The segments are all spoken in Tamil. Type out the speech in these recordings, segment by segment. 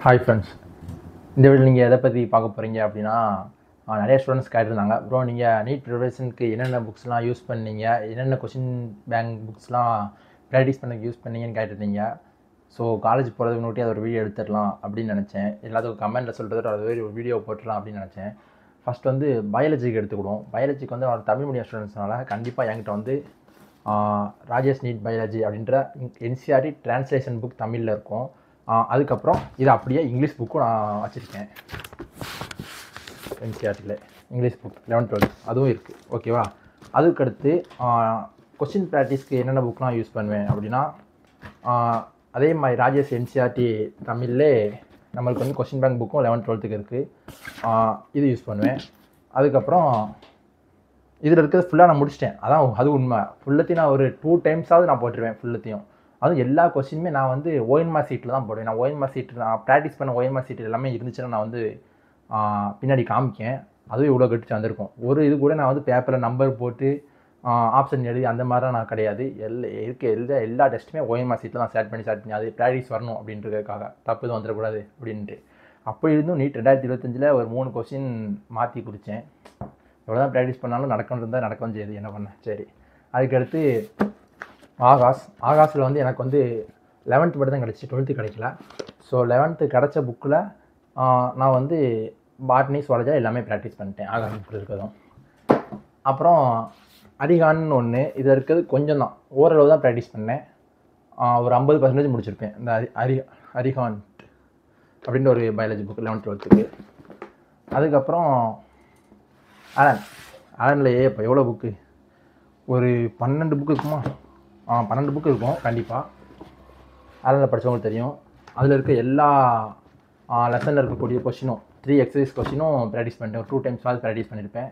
ஹாய் ஃப்ரெண்ட்ஸ், இந்த வீடியோவில் நீங்கள் எதை பற்றி பார்க்க போகிறீங்க அப்படின்னா, நிறைய ஸ்டூடெண்ட்ஸ் கேட்டிருந்தாங்க. ப்ரோ நீங்கள் நீட் ப்ரிப்பரேஷனுக்கு என்னென்ன புக்ஸ்லாம் யூஸ் பண்ணீங்க, என்னென்ன கொஷின் பேங்க் புக்ஸ்லாம் ப்ராக்டிஸ் பண்ண யூஸ் பண்ணீங்கன்னு கேட்டிருந்தீங்க. ஸோ காலேஜ் போகிறதுக்கு முன்னாடி அதை ஒரு வீடியோ எடுத்துடலாம் அப்படின்னு நினச்சேன். எல்லாத்துக்கும் கமெண்ட்டில் சொல்கிறத அது ஒரு வீடியோ போட்டுடலாம் அப்படின்னு நினச்சேன். ஃபஸ்ட் வந்து பயாலஜிக்கு எடுத்துக்கிடுவோம். பயாலஜிக்கு வந்து அவர் தமிழ் மீடியம் ஸ்டூடெண்ட்ஸ்னால கண்டிப்பாக என்கிட்ட வந்து ராஜேஷ் நீட் பயாலஜி அப்படின்ற என்சிஆர்டி டிரான்ஸ்லேஷன் புக் தமிழில் இருக்கும். அதுக்கப்புறம் இது அப்படியே இங்கிலீஷ் புக்கும் நான் வச்சுருக்கேன். என்சிஆர்டியில் இங்கிலீஷ் புக் 11th 12th அதுவும் இருக்குது. ஓகேவா? அதுக்கடுத்து கொஸ்டின் ப்ராக்டிஸ்க்கு என்னென்ன புக்லாம் யூஸ் பண்ணுவேன் அப்படின்னா, அதே மாதிரி ராஜேஷ் என்சிஆர்டி தமிழ்லே நம்மளுக்கு வந்து கொஸ்டின் பேங்க் புக்கும் 11th 12th இருக்குது. இது யூஸ் பண்ணுவேன். அதுக்கப்புறம் இதில் இருக்கிறது ஃபுல்லாக நான் முடிச்சிட்டேன். அது உண்மை. ஃபுல்லத்தையும் நான் ஒரு 2 டைம்ஸாவது நான் போட்டுருவேன் ஃபுல்லத்தையும். அதுவும் எல்லா கொஸ்டினுமே நான் வந்து ஓஎன்ஆர் சீட்டில் தான் போடுவேன். நான் ஓஎன்ஆர் சீட்டு நான் ப்ராக்டிஸ் பண்ண ஓஎன்ஆர் சீட்டு எல்லாமே இருந்துச்சுன்னா நான் வந்து பின்னாடி காமிக்கேன். அதுவும் இவ்வளோ கட்டிச்சு வந்திருக்கும். ஒரு இது கூட நான் வந்து பேப்பரில் நம்பர் போட்டு ஆப்ஷன் எழுதி அந்த மாதிரிலாம் நான் கிடையாது. எல்லா டெஸ்ட்டுமே ஓஎன்ஆர் சீட்டில் தான் ஸ்டார்ட் பண்ணி அது ப்ராக்டிஸ் வரணும் அப்படின்றதுக்காக, தப்பு எதுவும் வந்துடக்கூடாது அப்படின்ட்டு. அப்போ இருந்தும் நீட் 2025 ஒரு 3 கொஸ்டின் மாற்றி குடித்தேன். எவ்வளோ தான் ப்ராக்டிஸ் பண்ணாலும் நடக்கணும் இருந்தால் நடக்கவும் செய்யுது. என்ன பண்ணேன்? சரி. அதுக்கடுத்து ஆகாஸில் வந்து எனக்கு வந்து 11th மட்டும் தான் கிடச்சி, 12th கிடைக்கல. ஸோ 11th கிடச்ச புக்கில் நான் வந்து பாட்னி சுவாலஜா எல்லாமே ப்ராக்டிஸ் பண்ணிட்டேன். ஆகாஷ் புக்கில் இருக்கிறதும். அப்புறம் அரிகான்னு ஒன்று இது இருக்கிறது கொஞ்சம் தான், ஓரளவு தான் ப்ராக்டிஸ் பண்ணேன். ஒரு 50% முடிச்சிருப்பேன். இந்த அரிகான் அப்படின்ற ஒரு பயாலஜி புக் 11th 12th. அதுக்கப்புறம் அலன்லையே இப்போ எவ்வளோ புக்கு, ஒரு 12 புக்கு இருக்குமா? 12 புக்கு இருக்கும் கண்டிப்பாக. அதில் படித்தவங்களுக்கு தெரியும். அதில் இருக்க எல்லா லெசனில் இருக்கக்கூடிய கொஷினும் 3 எக்ஸசைஸ் கொஷினும் ப்ராக்டிஸ் பண்ணிட்டேன். ஒரு 2 times ப்ராக்டிஸ் பண்ணியிருப்பேன்.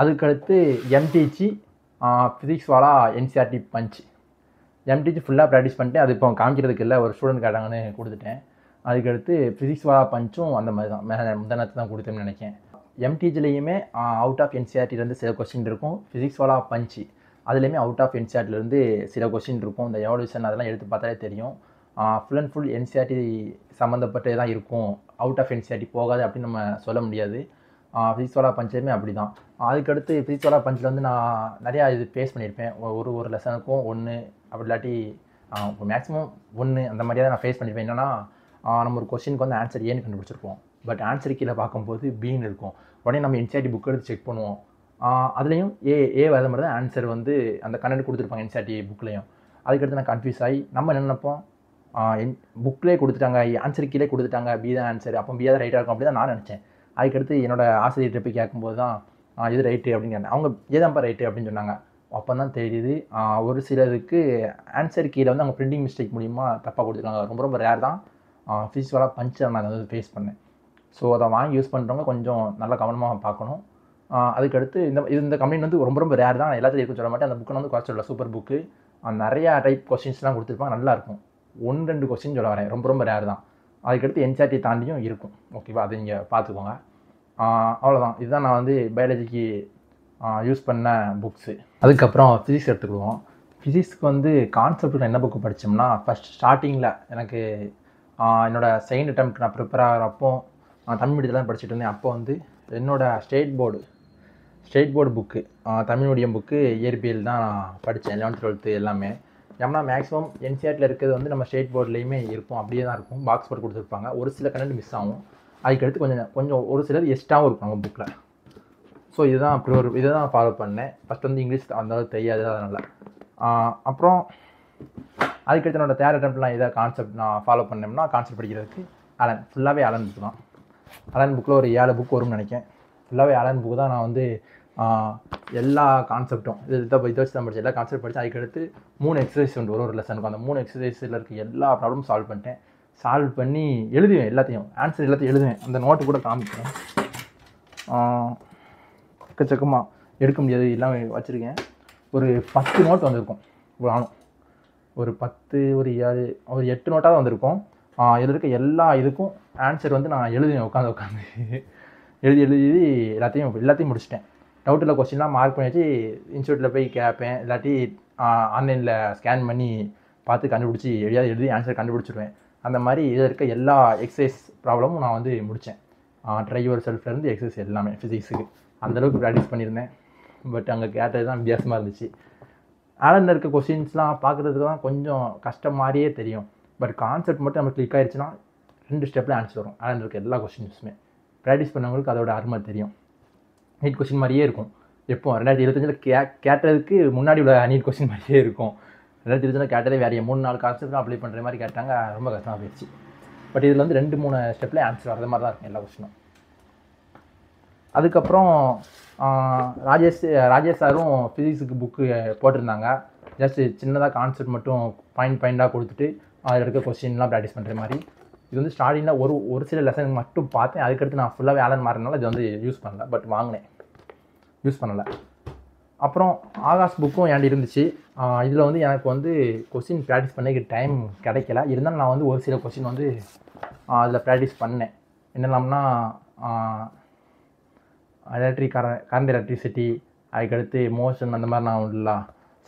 அதுக்கடுத்து எம்டிஜி ஃபிசிக்ஸ் வாலா என்சிஆர்டி பஞ்ச். எம்டிஜி ஃபுல்லாக ப்ராக்டிஸ் பண்ணிட்டேன். அது இப்போ காமிக்கிறதுக்கு இல்லை, ஒரு ஸ்டூடெண்ட் கேட்டாங்கன்னு கொடுத்துட்டேன். அதுக்கடுத்து ஃபிசிக்ஸ் வாலா பஞ்சும் அந்த மாதிரி தான் முந்தனத்து தான் கொடுத்தேன்னு நினைக்கிறேன். எம்டிஜிலையுமே அவுட் ஆஃப் என்சிஆர்டிலேருந்து சில கொஸ்டின் இருக்கும். ஃபிசிக்ஸ் வாலா பஞ்சு அதுலேயுமே அவுட் ஆஃப் என்சிஆர்டிலேருந்து சில கொஸ்டின் இருக்கும். இந்த எவல்யூஷன் அதெல்லாம் எடுத்து பார்த்தாலே தெரியும். ஃபுல் அண்ட் ஃபுல் என்சிஆர்டி சம்மந்தப்பட்டே தான் இருக்கும். அவுட் ஆஃப் என்சிஆர்டி போகாது அப்படின்னு நம்ம சொல்ல முடியாது. ஃபிசிக்ஸ் வாலா பஞ்சுமே அப்படி தான். அதுக்கடுத்து ஃபிசிக்ஸ் வாலா பஞ்சில் வந்து நான் நிறையா இது ஃபேஸ் பண்ணியிருப்பேன். ஒரு லெசனுக்கும் 1 அப்படி இல்லாட்டி மேக்ஸிமம் 1 அந்த மாதிரியாக தான் நான் ஃபேஸ் பண்ணியிருப்பேன். என்னென்னா, நம்ம ஒரு கொஸ்டினுக்கு வந்து ஆன்சர் ஏன்னு கண்டுபிடிச்சிருப்போம். பட் ஆன்சர் கீழே பார்க்கும்போது பின்னு இருக்கும். உடனே நம்ம என்சிஆர்டி புக் எடுத்து செக் பண்ணுவோம். அதுலேயும் ஏ வர மாதிரி தான் ஆன்சர் வந்து அந்த கண்டென்ட் கொடுத்துருப்பாங்க என்சிஆர்டி புக்லேயும். அதுக்கடுத்து நான் கன்ஃபியூஸ் ஆகி நம்ம என்ன நினைப்போம், புக்லேயே கொடுத்துட்டாங்க, ஆன்சர் கீழே கொடுத்துட்டாங்க, பி தான் ஆன்சர், அப்போ பி தான் ரைட்டாக இருக்கும் அப்படி தான் நான் நினச்சேன். அதுக்கடுத்து என்னோடய ஆசிரியர்கிட்ட போய் கேட்கும்போது தான் இது ரைட்டு அப்படின்னு கேட்டேன். அவங்க ஏதான்ப்பா ரைட்டு அப்படின்னு சொன்னாங்க. அப்போ தான் தெரியுது ஒரு சிலருக்கு ஆன்சர் கீழே வந்து அவங்க பிரிண்டிங் மிஸ்டேக் மூலிமா தப்பாக கொடுத்துருக்காங்க. ரொம்ப ரொம்ப ரேர் தான். ஃபிசிக்ஸ் வாலா பஞ்சை நான் வந்து ஃபேஸ் பண்ணேன். ஸோ அதை வாங்கி யூஸ் பண்ணுறவங்க கொஞ்சம் நல்ல கவனமாக பார்க்கணும். அதுக்கடுத்து இந்த கம்ப்ளைண்ட் வந்து ரொம்ப ரொம்ப ரேர் தான். எல்லாத்தையும் இருக்குன்னு சொல்ல மாட்டேன். அந்த புக்கை வந்து குறைச்சிடல, சூப்பர் புக்கு. நிறையா டைப் கொஸ்டின்ஸ்லாம் கொடுத்துருப்பாங்க, நல்லாயிருக்கும். 1-2 கொஸ்டின் சொல்ல வரேன், ரொம்ப ரொம்ப ரேர் தான். அதுக்கடுத்து என்சிஆர்டி தாண்டியும் இருக்கும். ஓகேவா? அது நீங்கள் பார்த்துக்கோங்க. அவ்வளோதான். இதுதான் நான் வந்து பயாலஜிக்கு யூஸ் பண்ண புக்ஸு. அதுக்கப்புறம் ஃபிசிக்ஸ் எடுத்துக்கிடுவோம். ஃபிசிக்ஸ்க்கு வந்து கான்செப்ட் என்ன புக்கு படித்தோம்னா, ஃபஸ்ட் ஸ்டார்டிங்கில் எனக்கு என்னோடய செகண்ட் அட்டெம்ப்ட் நான் ப்ரிப்பேர் ஆகிறப்போ தமிழ் மீடியத்தில் தான் படிச்சுட்டு இருந்தேன். அப்போ வந்து என்னோடய state board book Tamil medium book இயற்பியல் தான் நான் படித்தேன் 11th 12th எல்லாமே. ஏன்னா மேக்ஸிமம் என்சிஆர்டியில் இருக்கிறது வந்து நம்ம ஸ்டேட் போர்ட்லேயுமே இருக்கும், அப்படியே தான் இருக்கும். பாக்ஸ் போட்டு கொடுத்துருப்பாங்க. ஒரு சில கண்டென்ட் மிஸ் ஆகும். அதுக்கடுத்து கொஞ்சம் ஒரு சிலது எக்ஸ்ட்ராவும் இருக்கும் நம்ம புக்கில். ஸோ இதுதான் ஃபாலோ பண்ணேன். ஃபஸ்ட் வந்து இங்கிலீஷ் அந்தளவுக்கு தெரியாது, அதனால். அப்புறம் அதுக்கடுத்து என்னோடய தேர்ட் அட்டெம்ப்ட்லாம் இதை கான்செப்ட் நான் ஃபாலோ பண்ணோம்னா, கான்செப்ட் படிக்கிறதுக்கு ஃபுல்லாகவே அலன் புக் தான். அலன் புக்கில் ஒரு 7 புக் வரும்னு நினைக்கிறேன். ஃபுல்லாகவே அலன் புக்கு தான். நான் வந்து எல்லா கான்செப்ட்டும் இதை வச்சு தான் படித்தேன். எல்லா கான்செப்ட் படித்தேன். அதுக்கடுத்து 3 எக்ஸசைஸ் உண்டு ஒரு லெசனுக்கு. அந்த 3 எக்ஸசைஸில் இருக்க எல்லா ப்ராப்ளமும் சால்வ் பண்ணிட்டேன். சால்வ் பண்ணி எழுதுவேன், எல்லாத்தையும் ஆன்சர் எல்லாத்தையும் எழுதுவேன். அந்த நோட்டு கூட காமிக்கிறேன். எக்கச்சக்கமாக எடுக்க முடியாது, எல்லாம் வச்சுருக்கேன். ஒரு 10 நோட்டு வந்திருக்கும் ஒரு ஆணும். ஒரு 10 ஒரு 7 ஒரு 8 நோட்டாக வந்திருக்கும். இதில் இருக்க எல்லா இதுக்கும் ஆன்சர் வந்து நான் எழுதுவேன் உட்காந்து எழுதி எல்லாத்தையும் முடிச்சிட்டேன். டவுட்டில் கொஸ்டின்லாம் மார்க் பண்ணியாச்சு. இன்ஸ்டியூட்டில் போய் கேட்பேன், இல்லாட்டி ஆன்லைனில் ஸ்கேன் பண்ணி பார்த்து கண்டுபிடிச்சி எழுதி ஆன்சர் கண்டுபிடிச்சிடுவேன். அந்த மாதிரி இதில் இருக்க எல்லா எக்ஸசைஸ் ப்ராப்ளமும் நான் வந்து முடித்தேன். ட்ரை யுவர் செல்ஃப்லேருந்து எக்ஸசைஸ் எல்லாமே ஃபிசிக்ஸுக்கு அந்தளவுக்கு ப்ராக்டிஸ் பண்ணியிருந்தேன். பட் அங்கே கேட்டது தான் வித்தியாசமாக இருந்துச்சு. ஆலனில் இருக்க கொஸ்டின்ஸ்லாம் பார்க்குறதுக்கு தான் கொஞ்சம் கஷ்டம் மாதிரியே தெரியும். பட் கான்செப்ட் மட்டும் நமக்கு கிளிக் ஆயிடுச்சுன்னா 2 ஸ்டெப்பில் ஆன்சர் வரும். ஆலனில் இருக்க எல்லா கொஸ்டின்ஸுமே ப்ராக்டிஸ் பண்ணவங்களுக்கு அதோட அருமை தெரியும். நீட் கொஸ்டின் மாதிரியே இருக்கும். எப்போ 2025 கேட்டதுக்கு முன்னாடி உள்ள நீட் கொஸ்டின் மாதிரியே இருக்கும். 2025 கேட்டதே வேறு 3-4 கான்செப்ட் அப்ளை பண்ணுற மாதிரி கேட்டாங்க. ரொம்ப கஷ்டமாக போயிடுச்சு. பட் இதில் வந்து 2-3 ஸ்டெப்லேயே ஆன்சர் வர்ற மாதிரி தான் இருக்கும் எல்லா கொஸ்டினும். அதுக்கப்புறம் ராஜேஷ் சாரும் ஃபிசிக்ஸுக்கு புக்கு போட்டிருந்தாங்க. ஜஸ்ட் சின்னதாக கான்செப்ட் மட்டும் பாயிண்டாக கொடுத்துட்டு அதில் இருக்க கொஸ்டின்லாம் ப்ராக்டிஸ் பண்ணுற மாதிரி. இது வந்து ஸ்டார்டிங்கில் ஒரு சில லெசன் மட்டும் பார்த்தேன். அதுக்கடுத்து நான் ஃபுல்லாகவே ஆலன் மாறினால இது வந்து யூஸ் பண்ணல. பட் வாங்கினேன், யூஸ் பண்ணலை. அப்புறம் ஆகாஷ் புக்கும் என்கிட்ட இருந்துச்சு. இதில் வந்து எனக்கு வந்து கொஸ்டின் ப்ராக்டிஸ் பண்ணக்கு டைம் கிடைக்கல. இருந்தாலும் நான் வந்து ஒரு சில கொஸ்டின் வந்து அதில் ப்ராக்டிஸ் பண்ணேன். என்னெல்லாம்னா கரண்ட் எலக்ட்ரிசிட்டி, அதுக்கடுத்து மோஷன், அந்த மாதிரி நான் உள்ள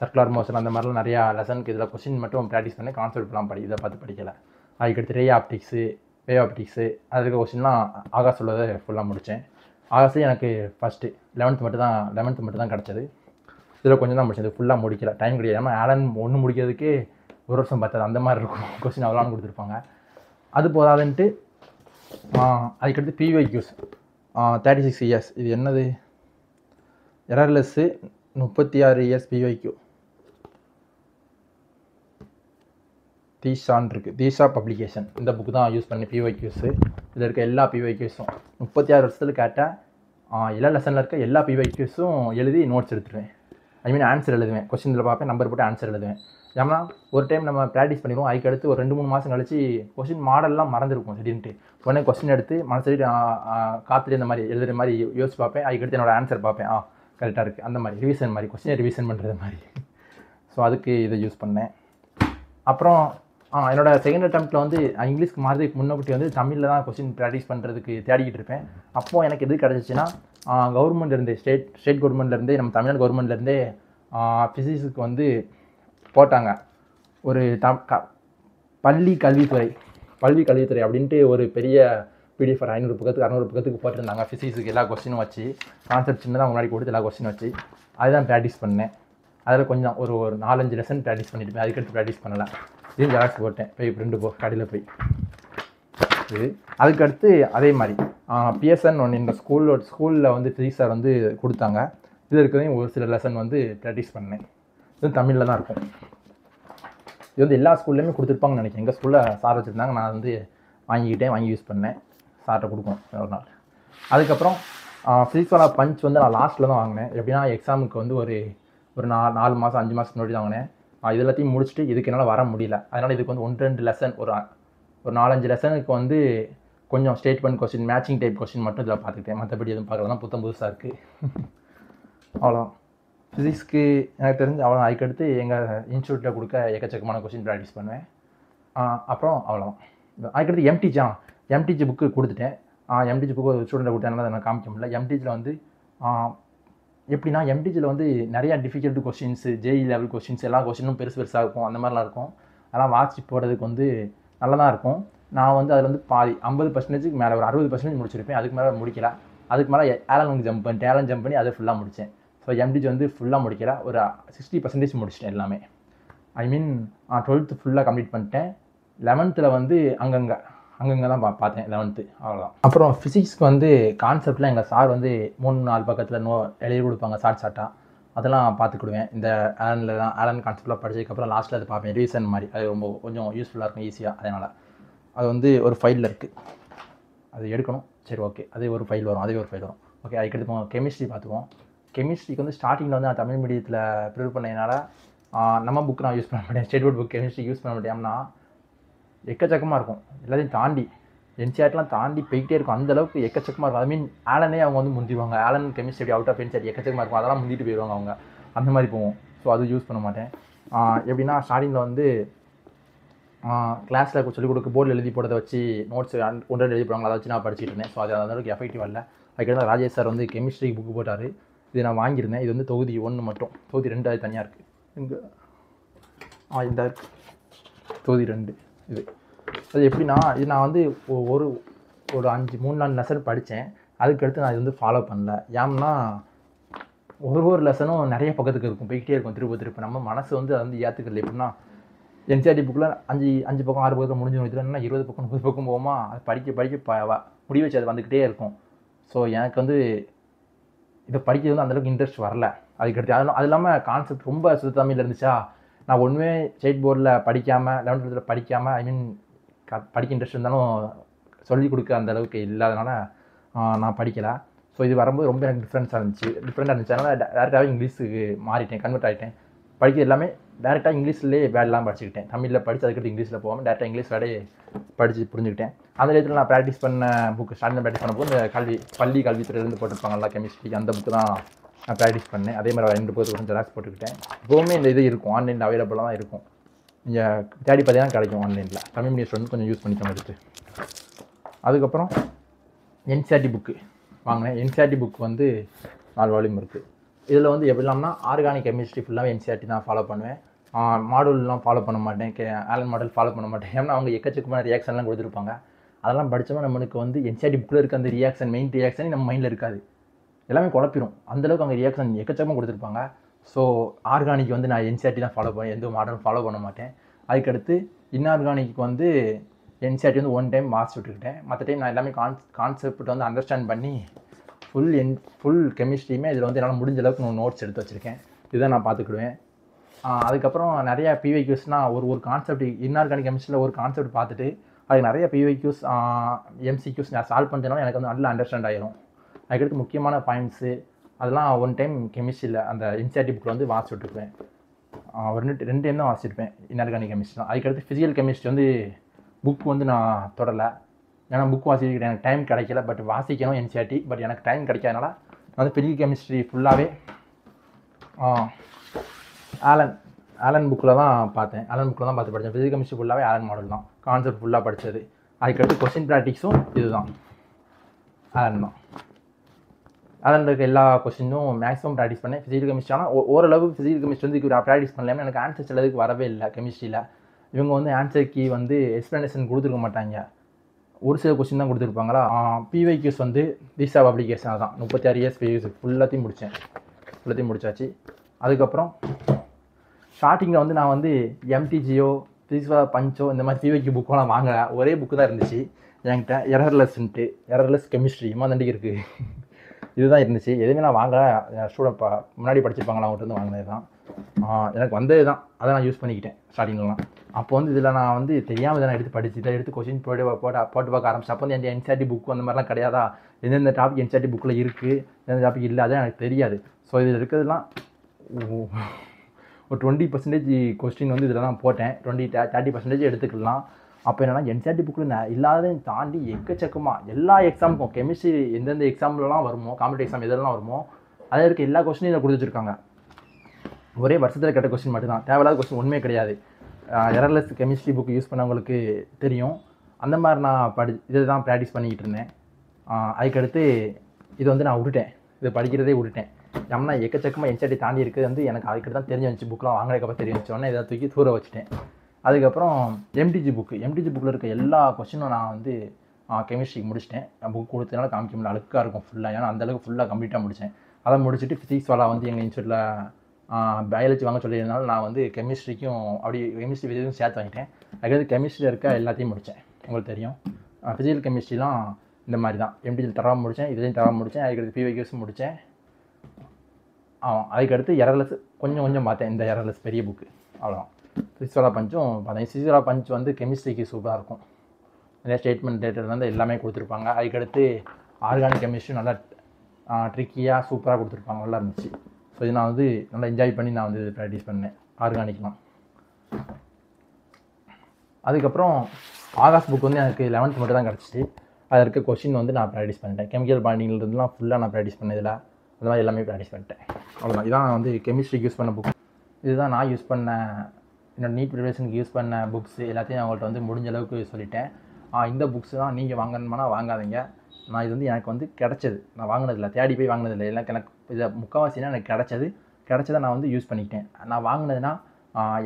சர்க்குலர் மோஷன், அந்த மாதிரிலாம் நிறையா லெசனுக்கு இதில் கொஸ்டின் மட்டும் ப்ராக்டிஸ் பண்ணி கான்செப்ட்லாம் இதை பார்த்து படிக்கலை. அதுக்கடுத்து ரே ஆப்டிக்ஸு, வேவ் ஆப்டிக்ஸு, அதுக்கு கொஸ்டின்லாம் ஆகாஷ் உள்ளதை ஃபுல்லாக முடித்தேன். ஆகாஷ்லேயே எனக்கு ஃபஸ்ட்டு 11th மட்டும் தான் கிடச்சது. இதில் கொஞ்சம் தான் முடிச்சது, ஃபுல்லாக முடிக்கல, டைம் கிடையாது. ஏன்னா ஆலன் ஒன்று முடிக்கிறதுக்கே 1 வருஷம் பார்த்தது அந்த மாதிரி இருக்கும். கொஸ்டின் அவ்வளோன்னு கொடுத்துருப்பாங்க. அது போதாதுன்ட்டு அதுக்கடுத்து பிஒய்க்யூஸ் 36 இயர்ஸ். இது என்னது, எரர்லெஸ்ஸு 36 இயர்ஸ் பிஒய்க்யூ. தீஷான் இருக்குது, தீஷா பப்ளிகேஷன். இந்த புக்கு தான் யூஸ் பண்ணி பிஒய்க்யூஸு. இதில் இருக்க எல்லா பிஒய்க்யூஸும் 36 வருஷத்தில் கேட்டால் எல்லா லெசனில் இருக்க எல்லா பிஒய்க்யூஸும் எழுதி நோட்ஸ் எடுத்துருவேன். ஆன்சர் எழுதுவேன். கொஸ்டினில் பார்ப்பேன், நம்பர் போட்டு ஆன்சர் எழுதுவேன். ஏன்னா ஒரு டைம் நம்ம ப்ராக்டிஸ் பண்ணிடுவோம். அதுக்கடுத்து ஒரு 2-3 மாதம் கழிச்சு கொஸ்டின் மாடல்லாம் மறந்துருக்கும் திடீர்னு. உடனே கொஸ்டின் எடுத்து மனசு காத்துட்டு இந்த மாதிரி எழுதுகிற மாதிரி யோசிச்சு பார்ப்பேன். அதுக்கடுத்து என்னோட ஆன்சர் பார்ப்பேன், கரெக்டாக இருக்குது. அந்த மாதிரி ரிவிஷன் மாதிரி, கொஸ்டினை ரிவிஷன் பண்ணுறது மாதிரி. ஸோ அதுக்கு இதை யூஸ் பண்ணேன். அப்புறம் என்னோட செகண்ட் அட்டெம்ப்ட்டில் வந்து இங்கிலீஷ்க்கு மாறதுக்கு முன்னக்கூட்டி வந்து தமிழில் தான் கொஸ்டின் ப்ராக்டிஸ் பண்ணுறதுக்கு தேடிக்கிட்டு இருப்பேன். அப்போது எனக்கு எது கிடச்சிச்சின்னா கவர்மெண்ட்லேருந்தே ஸ்டேட் கவர்மெண்ட்லேருந்தே நம்ம தமிழ்நாடு கவர்மெண்ட்லேருந்தே ஃபிசிக்ஸுக்கு வந்து போட்டாங்க. ஒரு பள்ளி கல்வித்துறை அப்படின்ட்டு ஒரு பெரிய பிடிஎஃப் 500 பக்கத்துக்கு 600 பக்கத்துக்கு போட்டிருந்தாங்க. ஃபிசிக்ஸுக்கு எல்லா கொஸ்டினும் வச்சு கான்செப்ட் சின்னதாக முன்னாடி கொடுத்து எல்லா கொஸ்டினும் வச்சு அதுதான் ப்ராக்டிஸ் பண்ணேன். அதில் கொஞ்சம் ஒரு 4-5 லெசன் ப்ராக்டிஸ் பண்ணிட்டு அதுக்கடுத்து ப்ராக்டிஸ் பண்ணலை. இதையும் ஜெராக்ஸ் போட்டேன், போய் ஃப்ரெண்டு கடையில் போய் இது. அதுக்கடுத்து அதே மாதிரி பிஎஸ்என் ஒன்று இந்த ஸ்கூலில் வந்து ஃபிசிக்ஸ் சார் வந்து கொடுத்தாங்க. இதில் இருக்கிறதையும் ஒரு சில லெசன் வந்து ப்ராக்டிஸ் பண்ணேன். இது தமிழில் தான் இருக்கும். இது வந்து எல்லா ஸ்கூல்லேயுமே கொடுத்துருப்பாங்கன்னு நினைக்கிறேன். எங்கள் ஸ்கூலில் சார் வச்சுருந்தாங்க, நான் வந்து வாங்கி யூஸ் பண்ணேன். சார்கிட்ட கொடுக்கணும் ஒரு நாள். அதுக்கப்புறம் ஃபிசிக்ஸோட பஞ்ச் வந்து நான் லாஸ்ட்டில் தான் வாங்கினேன். எப்படின்னா எக்ஸாமுக்கு வந்து ஒரு 4 மாதம் 5 மாதத்துக்கு முன்னாடி தான் வாங்கினேன். இது எல்லாத்தையும் முடிச்சுட்டு இதுக்கு என்னால் வர முடியல. அதனால் இதுக்கு வந்து 1-2 லெசன் ஒரு 4-5 லெசனுக்கு வந்து கொஞ்சம் statement question, matching type question மட்டும் இதில் பார்த்துக்கிட்டேன். மற்றபடி எதுவும் பார்க்கல தான், புதுசாக இருக்குது. அவ்வளோ ஃபிசிக்ஸ்க்கு எனக்கு தெரிஞ்சு அவ்வளோ. அதுக்கடுத்து எங்கள் இன்ஸ்டியூட்டில் கொடுக்க எக்கச்சக்கமான கொஸ்டின் ப்ராக்டிஸ் பண்ணுவேன். அப்புறம் அவ்வளோ. அதுக்கடுத்து எம்டிஜி புக்கு கொடுத்துட்டேன். எம்டிஜி புக்கு ஒரு ஸ்டூடெண்ட்டை கொடுத்தேன், அதை நான் காமிக்க முடியல. எம்டிஜியில் வந்து எப்படின்னா எம்டிஜியில் வந்து நிறையா difficult questions, JEE level questions, எல்லா கொஸ்டினும் பெருசாக இருக்கும். அந்த மாதிரிலாம் இருக்கும். அதெல்லாம் வாட்சி போடுறதுக்கு வந்து நல்லா தான் இருக்கும். நான் வந்து அதில் வந்து பாதி 50% மேலே ஒரு 60% முடிச்சிருப்பேன். அதுக்கு மேலே முடிக்கல. அதுக்கு மேலே ஆலன் ஜம்ப் பண்ணி அதை ஃபுல்லாக முடித்தேன். ஸோ எம்டிஜி வந்து ஃபுல்லாக முடிக்கல, ஒரு 60% முடிச்சிட்டேன் எல்லாமே. 12th ஃபுல்லாக கம்ப்ளீட் பண்ணிட்டேன். 11th வந்து அங்கங்கே தான் பார்த்தேன் 11th, அவ்வளோதான். அப்புறம் ஃபிசிக்ஸ்க்கு வந்து கான்செப்ட்லாம் எங்கள் சார் வந்து 3-4 பக்கத்தில் எழுதி கொடுப்பாங்க ஷார்ட்டாக. அதெல்லாம் பார்த்துக்கிடுவேன். இந்த ஆலன் கான்செப்ட்லாம் படிச்சதுக்கப்புறம் லாஸ்ட்டில் அதை பார்ப்பேன், ரிவிஷன் மாதிரி. அது கொஞ்சம் யூஸ்ஃபுல்லாக இருக்கும், ஈஸியாக. அதனால் அது வந்து ஒரு ஃபைலில் இருக்குது, அது எடுக்கணும். சரி, ஓகே. அதே ஒரு ஃபைல் வரும். ஓகே. அதுக்கடுத்து கெமிஸ்ட்ரி பார்த்துக்குவோம். கெமிஸ்ட்ரிக்கு வந்து ஸ்டார்டிங்கில் வந்து நான் தமிழ் மீடியத்தில் ப்ரிப்பேர் பண்ணதுனால நம்ம புக்கு நான் யூஸ் பண்ண மாட்டேன். State board book chemistry use பண்ண மாட்டேன்னா எக்கச்சக்கமாக இருக்கும். எல்லாத்தையும் தாண்டி என்சிஆர்ட்லாம் தாண்டி போய்கிட்டே இருக்கும். அந்தளவுக்கு எக்கச்சக்கமாக இருக்கும். ஆலனே அவங்க வந்து முந்திடுவாங்க. Allen chemistry out of NCR எக்கச்சக்கமாக இருக்கும். அதெல்லாம் முந்திட்டு போயிடுவாங்க அவங்க. அந்த மாதிரி போவோம். ஸோ அது யூஸ் பண்ண மாட்டேன். எப்படின்னா ஸ்டார்டிங்கில் வந்து கிளாஸில் சொல்லிக் கொடுக்க போர்டில் எழுதி போடுறத வச்சு நோட்ஸ் 1-2 எழுதி போடுவாங்க. அதை வச்சு நான் படிச்சுட்டு இருந்தேன். ஸோ அது அந்தளவுக்கு எஃபெக்டிவ் இல்லை. அதுக்கப்புறம் ராஜேஷ் சார் வந்து கெமிஸ்ட்ரி புக்கு போட்டார். இது நான் வாங்கியிருந்தேன். இது வந்து தொகுதி 1 மட்டும், தொகுதி 2 அது தனியாக இருக்குது. இங்கே இந்த தொகுதி 2 இது. அது எப்படின்னா இது நான் வந்து ஒரு 3-4 லெசன் படித்தேன். அதுக்கடுத்து நான் இது வந்து ஃபாலோ பண்ணல. ஏன்னா ஒரு லெசனும் நிறைய பக்கத்துக்கு இருக்கும், போய்கிட்டே இருக்கும் திருப்ப. நம்ம மனசு வந்து அதை வந்து ஏற்றுக்கல. எப்படின்னா என்சிஆர்டி புக்கில் 5 பக்கம் 6 பக்கத்தில் முடிஞ்சு என்ன 20 பக்கம் 30 பக்கம் போகுமா, அது படிக்க முடி வச்சு அது வந்துக்கிட்டே இருக்கும். ஸோ எனக்கு வந்து இதை படிக்கிறது வந்து அந்தளவுக்கு இன்ட்ரெஸ்ட் வரல. அதுக்கடுத்து அது இல்லாமல் கான்செப்ட் ரொம்ப சுத்தமிழில் இருந்துச்சா, நான் ஒன்றுமே ஸ்டேட் போர்டில் படிக்காமல் 11th 12th படிக்காமல் படிக்க இன்ட்ரெஸ்ட் இருந்தாலும் சொல்லிக் கொடுக்க அந்தளவுக்கு இல்லாதனால நான் படிக்கலை. ஸோ இது வரும்போது ரொம்ப எனக்கு டிஃப்ரெண்ட்டாக இருந்துச்சு. அதனால் டேரெக்டாகவே இங்கிலீஷுக்கு மாறிட்டேன், கன்வெர்ட் ஆகிட்டேன். படிக்கிறது எல்லாமே டேரெக்டாக இங்கிலீஷ்லேயே வேர்டெலாம் படிச்சுக்கிட்டேன். தமிழில் படித்து அதுக்கடுத்து இங்கிலீஷில் போகாமல் டேரெக்டாக இங்கிலீஷ் வேர்டே படித்து புரிஞ்சுக்கிட்டேன். அந்த நேரத்தில் நான் ப்ராக்டிஸ் பண்ண புக்கு ஸ்டார்டிங்கில் ப்ராக்டிஸ் பண்ணும்போது இந்த பள்ளி கல்வித்துறையிலேருந்து போட்டிருப்பாங்கல்ல கெமிஸ்ட்ரி, அந்த புக்கு தான் நான் ப்ராக்டிஸ் பண்ணேன். அதே மாதிரி 2 புக்கு கொஞ்சம் ஜெராக்ஸ் போட்டுக்கிட்டேன். எப்போவுமே இந்த இது இருக்கும், ஆன்லைனில் அவைலபிளாக தான் இருக்கும். நீங்கள் தேடி பார்த்தீங்கன்னா கிடைக்கும் ஆன்லைனில். தமிழ் மீடியம் ஸ்டூடெண்ட் கொஞ்சம் யூஸ் பண்ணிக்க எடுத்து. அதுக்கப்புறம் என்சிஆர்டி புக்கு வாங்கினேன். என்சிஆர்டி புக் வந்து 4 வால்யூம் இருக்குது. இதில் வந்து எப்படிலாம்னா ஆர்கானிக் கெமிஸ்ட்ரி ஃபுல்லாகவே என்சிஆர்டி தான் ஃபாலோ பண்ணுவேன். மாடல்லாம் ஃபாலோ பண்ண மாட்டேன், ஆலன் மாடல் ஃபாலோ பண்ண மாட்டேன். ஏன்னா அவங்க எக்கச்சக்கமான ரியாக்ஷன்லாம் கொடுத்துருப்பாங்க. அதெல்லாம் படித்தோம்னா நம்மளுக்கு வந்து என்சிஆர்டி புக்கில் இருக்க அந்த ரியாக்ஷன் மெயின் ரியாக்ஷன் நம்ம மைண்டில் இருக்காது, எல்லாமே குழப்பிடும். அந்தளவுக்கு அவங்க ரியாக்ஷன் எக்கச்சக்கமாக கொடுத்துருப்பாங்க. ஸோ ஆர்கானிக் வந்து நான் என்சிஆர்டி தான் ஃபாலோ பண்ணுவேன், எந்த மாடலும் ஃபாலோ பண்ண மாட்டேன். அதுக்கடுத்து இன்ஆர்கானிக் வந்து என்சிஆர்டி வந்து 1 டைம் வாசிச்சு விட்டுக்கிட்டேன். மற்ற டைம் நான் எல்லாமே கான்செப்ட் வந்து அண்டர்ஸ்டாண்ட் பண்ணி ஃபுல் கெமிஸ்ட்ரியுமே இதில் வந்து என்னால் முடிஞ்ச அளவுக்கு நோட்ஸ் எடுத்து வச்சுருக்கேன். இதுதான் நான் பார்த்துக்கிடுவேன். அதுக்கப்புறம் நிறையா பிவைக்யூஸ்னால் ஒரு கான்செப்ட் இன்ஆர்கானிக் கெமிஸ்ட்ரியில் ஒரு கான்செப்ட் பார்த்துட்டு அதுக்கு நிறைய பிவைக்யூஸ் எம்சிக்யூஸ் நான் சால்வ் பண்ணுறதுனால எனக்கு வந்து நல்லா அண்டர்ஸ்டாண்ட் ஆகிடும். அதுக்கடுத்து முக்கியமான பாயிண்ட்ஸு அதெல்லாம் 1 டைம் கெமிஸ்ட்ரியில் அந்த என்சிஆர்டி புக்கில் வந்து வாசிச்சு விட்டுருப்பேன். ஒரு 2 டைம் தான் வாசிச்சிருப்பேன் இன்ஆர்கானிக் கெமிஸ்ட்ரி தான். அதுக்கடுத்து ஃபிசிக்கல் கெமிஸ்ட்ரி வந்து புக் வந்து நான் தொடலை. ஏன்னா புக் வாசிக்கிறேன், எனக்கு டைம் கிடைக்கல. பட் வாசிக்கணும் என்சிஆர்டி, பட் எனக்கு டைம் கிடைக்காதனால நான் வந்து ஃபிசிக்கல் கெமிஸ்ட்ரி ஃபுல்லாகவே ஆலன் புக்கில் தான் பார்த்தேன். ஆலன் புக்கில் தான் பார்த்து படித்தேன். ஃபிசிக்கல் கெமிஸ்ட்ரி ஃபுல்லாகவே ஆலன் மாடல் தான் கான்செப்ட் ஃபுல்லாக படித்தது. அதுக்கடுத்து கொஸ்டின் ப்ராக்டிக்ஸும் இதுதான் ஆலன் தான். ஆலன் இருக்க எல்லா கொஸ்டினும் மேக்ஸிமம் ப்ராக்டிஸ் பண்ணேன். ஃபிசிக்கல் கெமிஸ்ட்ரி ஆனால் ஓரளவு ஃபிசிக்கல் கெமிஸ்ட்ரி வந்து ப்ராக்டிஸ் பண்ணலாமல் எனக்கு ஆன்சர் சிலதுக்கு வரவே இல்லை. கெமிஸ்ட்ரியில் இவங்க வந்து ஆன்சர் கீ வந்து எக்ஸ்ப்ளனேஷன் கொடுத்துருக்க மாட்டாங்க, ஒரு சில கொஸ்டின் தான் கொடுத்துருப்பாங்களா. பிவைக்யூஸ் வந்து விசா பப்ளிகேஷன் தான் 36 இயர்ஸ் பிவைக்யூஸ் ஃபுல்லாத்தையும் முடிச்சாச்சு. அதுக்கப்புறம் ஸ்டார்டிங்கில் வந்து நான் வந்து எம்டிஜியோ பிசிக்ஸ் பஞ்சோ இந்த மாதிரி பிவைக்யூ புக்கெலாம் வாங்கலை. ஒரே புக்கு தான் இருந்துச்சு என்கிட்ட, எரர்லெஸ் கெமிஸ்ட்ரி மாதண்டிக்கு இருக்குது. இதுதான் இருந்துச்சு. எதுவுமே நான் வாங்கலை. ஸ்டூடெண்ட் முன்னாடி படிச்சிருப்பாங்களா அவங்கள்ட்ட வந்து வாங்கினது தான். எனக்கு வந்தது தான், அதை நான் யூஸ் பண்ணிக்கிட்டேன் ஸ்டார்டிங்லாம். அப்போ வந்து இதில் நான் வந்து தெரியாமல் தான் எடுத்து படிச்சு இதை எடுத்து கொஸ்டின் போட்டு பார்க்க ஆரம்பிச்சேன். அப்போ வந்து என் என்சிஆர்டி புக்கு அந்த மாதிரிலாம் கிடையாதா, எந்தெந்த டாபிக் என்சிஆர்டி புக்கில் இருக்குது எந்த டாபிக் இல்லை அதே எனக்கு தெரியாது. ஸோ இதில் இருக்கிறதுலாம் ஒரு 20% கொஸ்டின் வந்து இதில் தான் போட்டேன். 30% எடுத்துக்கலாம். அப்போ என்னென்னா என்சிஆர்டி புக்கில் இல்லாததையும் தாண்டி எக்கச்சக்கமாக எல்லா எக்ஸாமுக்கும் கெமிஸ்ட்ரி எந்தெந்த எக்ஸாம்லாம் வருமோ, காம்படிட்டிவ் எக்ஸாம் எதெல்லாம் வருமோ அதில் இருக்க எல்லா கொஸ்டினும் இதில் கொடுத்து வச்சுருக்காங்க. ஒரே வருஷத்தில் கேட்ட கொஸ்டின் மட்டும்தான், தேவையில்லாத கொஸ்டின் ஒன்றுமே கிடையாது. எரர்லெஸ் கெமிஸ்ட்ரி புக்கு யூஸ் பண்ணவங்களுக்கு தெரியும். அந்த மாதிரி நான் இதை தான் ப்ராக்டிஸ் பண்ணிக்கிட்டு இருந்தேன். அதுக்கடுத்து இது வந்து நான் விட்டுட்டேன், இதை படிக்கிறதே விட்டுட்டேன். ஏன்னா எக்கச்சக்கமாக என்சிஆர்டி தாண்டி இருக்குது வந்து எனக்கு அதுக்கிட்ட தான் தெரிஞ்சு வந்துச்சு. புக்கெலாம் வாங்கினதுக்கப்புறம் தெரிய வந்துச்சு. உடனே இதை தூக்கி தூர வச்சுட்டேன். அதுக்கப்புறம் எம்டிஜி புக்கில் இருக்க எல்லா கொஸ்டினும் நான் வந்து கெமிஸ்ட்ரிக்கு முடிச்சிட்டேன். புக் கொடுத்ததுனால காமிக்க முடியல, அழுக்காக இருக்கும் ஃபுல்லாக. ஏன்னா அந்தளவுக்கு ஃபுல்லாக கம்ப்ளீட்டாக முடித்தேன். அதை முடிச்சுட்டு ஃபிசிக்ஸ் வாலா வந்து எங்கள் இன்ஸ்டியூட்டில் பயாலஜி வாங்க சொல்லியிருந்தாலும் நான் வந்து கெமிஸ்ட்ரிக்கும் அப்படி கெமிஸ்ட்ரி ஃபிசிக்ஸும் சேர்த்து வாங்கிட்டேன். அதுக்கடுத்து கெமிஸ்ட்ரியில் இருக்க எல்லாத்தையும் முடித்தேன். உங்களுக்கு தெரியும் ஃபிசிக்கல் கெமிஸ்ட்ரிலாம் இந்த மாதிரி தான். எம்டிஜியில் தரவாக முடித்தேன், இதுலேயும் தரவாக முடித்தேன். அதுக்கடுத்து பிவைக்யூஸும் முடித்தேன். அதுக்கடுத்து எரர்லெஸ் கொஞ்சம் பார்த்தேன். இந்த எரர்லெஸ் பெரிய புக்கு அவ்வளோதான். ஃபிசிக்ஸ் வாலா பஞ்சும் பார்த்தேன். ஃபிசிக்ஸ் வாலா பஞ்ச் வந்து கெமிஸ்ட்ரிக்கு சூப்பராக இருக்கும். நிறைய ஸ்டேட்மெண்ட் டேட்டர்லேருந்து எல்லாமே கொடுத்துருப்பாங்க. அதுக்கடுத்து ஆர்கானிக் கெமிஸ்ட்ரி நல்லா ட்ரிக்கியாக சூப்பராக கொடுத்துருப்பாங்க, நல்லா இருந்துச்சு. ஸோ இது நான் வந்து நல்லா என்ஜாய் பண்ணி நான் வந்து ப்ராக்டிஸ் பண்ணேன் ஆர்கானிக்லாம். அதுக்கப்புறம் ஆகாஷ் புக் வந்து எனக்கு 11th மட்டும் தான் கிடச்சிச்சு. அதில் இருக்க கொஸ்டின் வந்து நான் ப்ராக்டிஸ் பண்ணிட்டேன். கெமிக்கல் பாண்டிங்லேருந்துலாம் ஃபுல்லாக நான் ப்ராக்டிஸ் பண்ணதில்லை, அந்த மாதிரி எல்லாமே ப்ராக்டிஸ் பண்ணிட்டேன். அவ்வளோதான். இதான் வந்து கெமிஸ்ட்ரிக்கு யூஸ் பண்ண புக். இதுதான் நான் யூஸ் பண்ண என்னோடய நீட் ப்ரிப்பரேஷனுக்கு யூஸ் பண்ண புக்ஸ் எல்லாத்தையும் அவங்கள்ட்ட வந்து முடிஞ்ச அளவுக்கு சொல்லிட்டேன். இந்த புக்ஸ் தான் நீங்கள் வாங்கணுமானா வாங்காதீங்க. நான் இது வந்து எனக்கு வந்து கிடச்சது, நான் வாங்கினதில்லை, தேடி போய் வாங்கினதில்லை. எனக்கு இதை முக்கால்வாசினா எனக்கு கிடச்சதை நான் வந்து யூஸ் பண்ணிக்கிட்டேன். நான் வாங்கினதுன்னா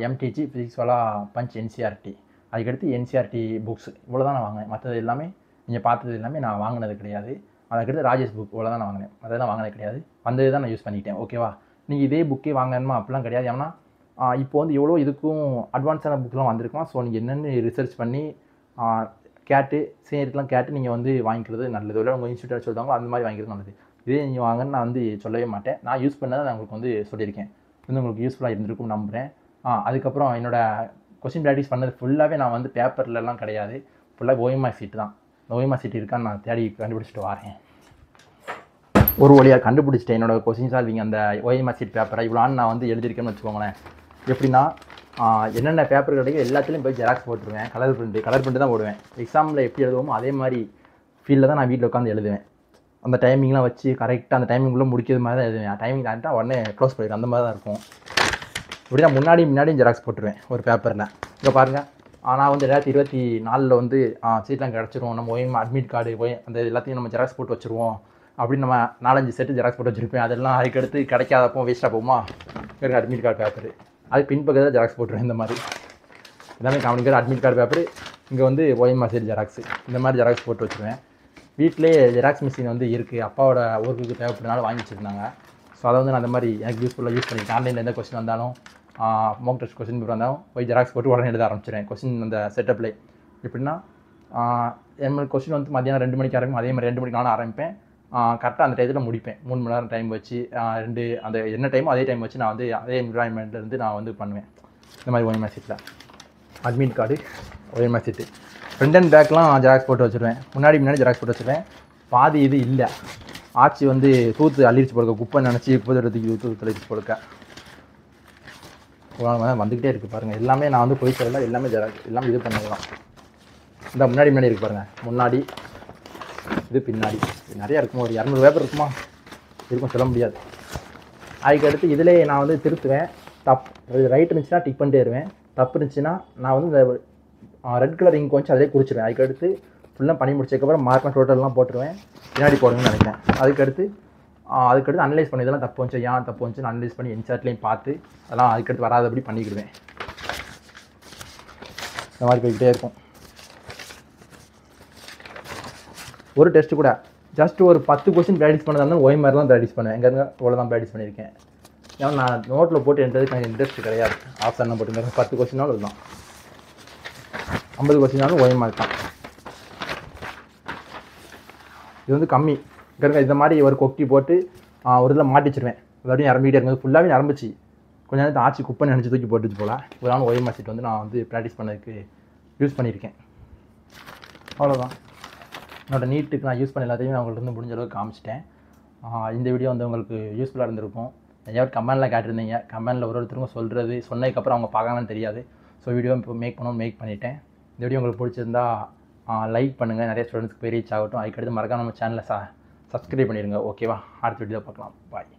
எம்டிஜி ஃபிசிக்ஸ் வாலா பஞ்ச் என்சிஆர்டி, அதுக்கடுத்து என்சிஆர்டி புக்ஸ் இவ்வளோ தான் நான் வாங்கினேன். மற்றது எல்லாமே நீங்கள் பார்த்தது எல்லாமே நான் வாங்கினது கிடையாது. அதுக்கடுத்து ராஜேஷ் புக் இவ்வளோ தான் நான் வாங்கினேன். அதெல்லாம் வாங்கினது கிடையாது. வந்தது தான் நான் யூஸ் பண்ணிக்கிட்டேன். ஓகேவா? நீங்கள் இதே புக்கே வாங்கணுமா அப்படிலாம் கிடையாது. ஏன்னா இப்போ வந்து எவ்வளோ இதுக்கும் அட்வான்ஸான புக்லாம் வந்திருக்கலாம். ஸோ நீங்கள் என்னென்னு ரிசர்ச் பண்ணி கேட்டு சீனியர்லாம் கேட்டு நீங்கள் வந்து வாங்கிக்கிறது நல்லது. இல்லை உங்கள் இன்ஸ்டியூட்டில் சொல்லுவாங்களோ அந்த மாதிரி வாங்கிக்கிறது நல்லது. இதே நீங்கள் வாங்கன்னு நான் வந்து சொல்லவே மாட்டேன். நான் யூஸ் பண்ணதை நான் உங்களுக்கு வந்து சொல்லியிருக்கேன். வந்து உங்களுக்கு யூஸ்ஃபுல்லாக இருந்திருக்கும் நம்புகிறேன். அதுக்கப்புறம் என்னோடய கொஸ்டின் ப்ராக்டிஸ் பண்ணது ஃபுல்லாகவே நான் வந்து பேப்பர்லலாம் கிடையாது. ஃபுல்லாக ஓஎம்ஆர் சீட்டு தான். இந்த ஓஎம்ஆர் சீட் இருக்கான்னு நான் தேடி கண்டுபிடிச்சிட்டு வரேன். ஒரு வழியாக கண்டுபிடிச்சிட்டேன். என்னோடய கொஸ்டின் சால்விங் அந்த ஓஎம்ஆர் சீட் பேப்பரை இவ்வளோன்னு நான் வந்து எழுதியிருக்கேன்னு வச்சுக்கோங்களேன். எப்படின்னா என்னென்ன பேப்பர் கிடைக்கும் எல்லாத்துலேயும் போய் ஜெராக்ஸ் போட்டுருவேன். கலர் பிரிண்ட்டு தான் போடுவேன். எக்ஸாமில் எப்படி எழுதுவோமோ அதே மாதிரி ஃபீல்டில் தான் நான் வீட்டில் உட்காந்து எழுதுவேன். அந்த டைமிங்லாம் வச்சு கரெக்டாக அந்த டைமிங்குள்ளே முடிக்கிறது மாதிரி தான் எழுதுவேன். டைமிங் தாண்டிட்டால் உடனே க்ளோஸ் பண்ணிடுவேன். அந்த மாதிரி தான் இருக்கும். இப்படி தான் முன்னாடியும் ஜெராக்ஸ் போட்டுருவேன் ஒரு பேப்பரில். இங்கே பாருங்கள், நான் வந்து 2024 வந்து சீட்லாம் கிடச்சிரும். நம்ம ஓஎம் அட்மிட் கார்டு அந்த எல்லாத்தையும் நம்ம ஜெராக்ஸ் போட்டு வச்சுருவோம் அப்படின்னு நம்ம 4-5 செட்டு ஜெராக்ஸ் போட்டு வச்சுருப்பேன். அதெல்லாம் அதுக்கடுத்து கிடைக்காதப்போ வேஸ்ட்டாக போகுமா எனக்கு அட்மிட் கார்டு பேப்பரு. அது பின்பக்கத்தில் ஜெராக்ஸ் போட்டுருவேன். இந்த மாதிரி எல்லாமே காமிக்கிற அட்மிட் கார்டு பேப்பரு. இங்கே வந்து ஓஎம்ஆர் சீட் ஜெராக்ஸு இந்த மாதிரி ஜெராக்ஸ் போட்டு வச்சுருவேன். வீட்டிலே ஜெராக்ஸ் மிஷின் வந்து இருக்குது. அப்பாவோட ஒர்க்குக்கு தேவைப்படுறதுனால வாங்கி வச்சுருந்தாங்க. ஸோ அதை வந்து நான் அந்த மாதிரி எனக்கு யூஸ்ஃபுல்லாக யூஸ் பண்ணியிருக்கேன். ஆன்லைனில் எந்த கொஸ்டின் வந்தாலும் மோக் டெஸ்ட் கொஸ்டின் பேப்பர் வந்தாலும் போய் ஜெராக்ஸ் போட்டு உடனே எழுத ஆரம்பிச்சிடுவேன். கொஸ்டின் அந்த செட்டப்லேயே எப்படின்னா என்னோட கொஸ்டின் வந்து மதியானம் 2 மணிக்கு ஆரம்பிக்கும். அதே மாதிரி 2 மணிக்கு நானும் ஆரம்பிப்பேன். கரெக்டாக அந்த டயத்தில் முடிப்பேன். 3 மணி நேரம் டைம் வச்சு அந்த என்ன டைமோ அதே டைம் வச்சு நான் வந்து அதே என்விரான்மெண்ட்லேருந்து நான் வந்து பண்ணுவேன். இந்த மாதிரி ஓஎம்ஆர் சீட்டில் admit card OMR sheet front and பேக்லாம் ஜெராக்ஸ் போட்டு வச்சுருவேன். முன்னாடி ஜெராக்ஸ் போட்டு வச்சுருவேன். பாதி இது இல்லை, ஆச்சி வந்து தூத்து அள்ளிச்சு போடுக்க, குப்பை நினச்சி தூத்து அள்ளிச்சு போடுக்க வந்துக்கிட்டே இருக்குது பாருங்கள். எல்லாமே நான் வந்து போய் சொல்லல, எல்லாமே ஜெராக்ஸ் எல்லாமே இது பண்ணிடலாம். இந்த முன்னாடி இருக்குது பாருங்கள். முன்னாடி இது பின்னாடி நிறையா இருக்குமா, ஒரு 200 பேப்பர் இருக்குமா இருக்கும், சொல்ல முடியாது. அதுக்கடுத்து இதிலே நான் வந்து திருத்துவேன். ரைட் இருந்துச்சுன்னா டிக் பண்ணிட்டே இருவேன். தப்பு இருந்துச்சுன்னா நான் வந்து இந்த ரெட் கலர் இங்க் வச்சு அதிலே குறிச்சிடுவேன். அதுக்கடுத்து ஃபுல்லாக பண்ணி முடிச்சதுக்கப்புறம் மார்க்லாம் டோட்டல்லாம் போட்டுருவேன். பின்னாடி போடணும்னு நினைக்கிறேன். அதுக்கடுத்து அனலைஸ் பண்ணி இதெல்லாம் தப்பு வந்துச்சு, ஏன் தப்பு வந்துச்சுன்னு அனலைஸ் பண்ணி இன்சார்ட்லேயும் பார்த்து அதெல்லாம் அதுக்கடுத்து வராதபடி பண்ணிக்கிடுவேன். இந்த மாதிரி போய்கிட்டே இருக்கும். ஒரு டெஸ்ட்டு கூட ஜஸ்ட் ஒரு 10 கொஸ்டின் ப்ராக்டிஸ் பண்ணதாக இருந்தாலும் ஓஎம்ஆர் தான் ப்ராக்டிஸ் பண்ணுவேன். எங்கே இவ்வளோ தான் ப்ராக்டிஸ் பண்ணியிருக்கேன். ஏன்னா நான் நோட்டில் போட்டு என்றதுக்கு எனக்கு இன்ட்ரெஸ்ட் கிடையாது. ஆப்ஷன் போட்டுருந்தேன். 10 கொஸ்டினாலும் இதுதான், 50 கொஸ்டினாலும் ஓஎம்ஆர் தான். இது வந்து கம்மி. இந்த மாதிரி ஒரு கொக்கி போட்டு ஒரு இதில் மாட்டிச்சிருவேன். எல்லாத்தையும் நிரம்பிக்கிட்டே இருக்கும்போது ஃபுல்லாகவே நிரம்பிச்சு கொஞ்ச நேரத்தை ஆச்சி குப்பை நினச்சி தூக்கி போட்டுச்சு போல். ஒரு நாள் ஓஎம்ஆர் சீட் வந்து நான் வந்து ப்ராக்டிஸ் பண்ணதுக்கு யூஸ் பண்ணியிருக்கேன். அவ்வளோதான். என்னோடய நீட்டுக்கு நான் யூஸ் பண்ண எல்லாத்தையும் நான் உங்கள்கிட்ட முடிஞ்ச அளவுக்கு காமிச்சிட்டேன். இந்த வீடியோ வந்து உங்களுக்கு யூஸ்ஃபுல்லாக இருந்திருக்கும். நிறையா கமெண்டில் கேட்டிருந்தீங்க. கமெண்டில் ஒருத்தருக்கும் சொன்னதுக்கப்புறம் அவங்க பார்க்கலான்னு தெரியாது. ஸோ வீடியோ இப்போ மேக் பண்ணிட்டேன். இந்த வீடியோ உங்களுக்கு பிடிச்சிருந்தா லைக் பண்ணுங்கள். நிறைய ஸ்டூடெண்ட்ஸ்க்கு போய் ரீச் ஆகட்டும். அதுக்கடுத்து மறக்காம நம்ம சேனலை சப்ஸ்கிரைப் பண்ணிடுங்க. ஓகேவா? அடுத்த வீடியோ பார்க்கலாம். பாய்.